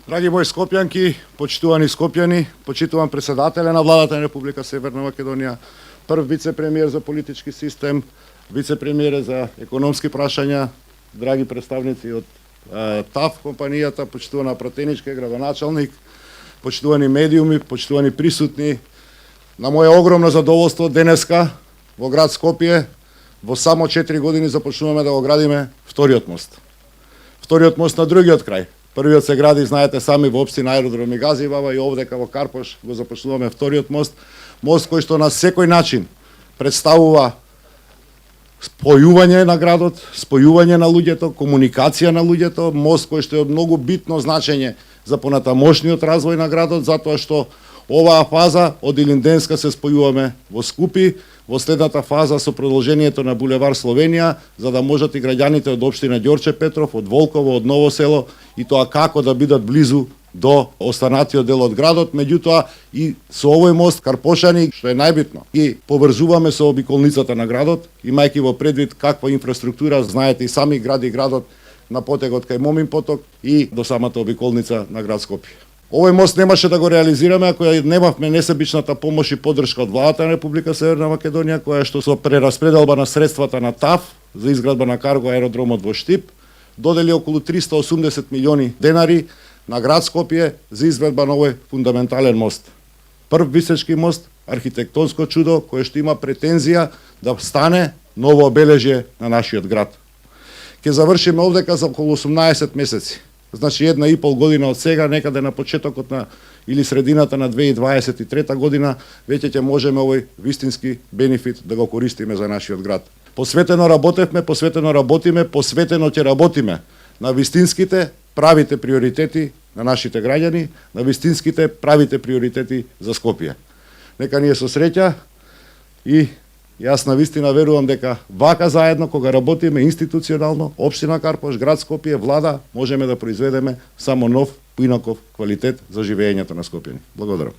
Драги мои скопјанки, почитувани скопјани, почитуван председателе на владата на Република Северна Македонија, прв вице-премиер за политички систем, вице-премиер за економски прашања, драги представници од ТАФ компанијата, почитувана пратеничка, градоначалник, почитувани медиуми, почитувани присутни. На моје огромно задоволство денеска во град Скопје во само 4 години започнуваме да го градиме вториот мост. Вториот мост на другиот крај. Првиот се гради, знаете сами, во општина Аеродроми Газибаба и овдека во Карпош го започнуваме вториот мост. Мост кој што на секој начин представува спојување на градот, спојување на луѓето, комуникација на луѓето, мост кој што е од многу битно значење за понатамошниот развој на градот, затоа што оваа фаза од Илинденска се спојуваме во Скупи, во следната фаза со продолжението на булевар Словенија, за да можат и граѓаните од општина Ѓорче Петров, од Волково, од Ново село и тоа како да бидат близу до останатиот дел од градот, меѓутоа и со овој мост Карпошани, што е најбитно, и поврзуваме со обиколницата на градот, имајќи во предвид каква инфраструктура, знаете и сами, гради градот на потегот кај Момин поток и до самата обиколница на град Скопје. Овој мост немаше да го реализираме ако немавме несебичната помош и поддршка од владата на Република Северна Македонија, која што со прераспределба на средствата на ТАФ за изградба на карго аеродромот во Штип додели околу 380 милиони денари на град Скопје за изведба на овој фундаментален мост. Прв висечки мост, архитектонско чудо кое што има претензија да стане ново обележје на нашиот град. Ќе завршиме овдека за околу 18 месеци. Значи 1,5 година од сега, некаде на почетокот на или средината на 2023 година, веќе ќе можеме овој вистински бенефит да го користиме за нашиот град. Посветено работевме, посветено работиме, посветено ќе работиме на вистинските правите приоритети на нашите граѓани, на вистинските правите приоритети за Скопје. Нека ни е со среќа и јас на вистина верувам дека вака заедно кога работиме институционално, општина Карпош, град Скопје, влада, можеме да произведеме само нов, поинаков квалитет за живеењето на скопјани. Благодарам.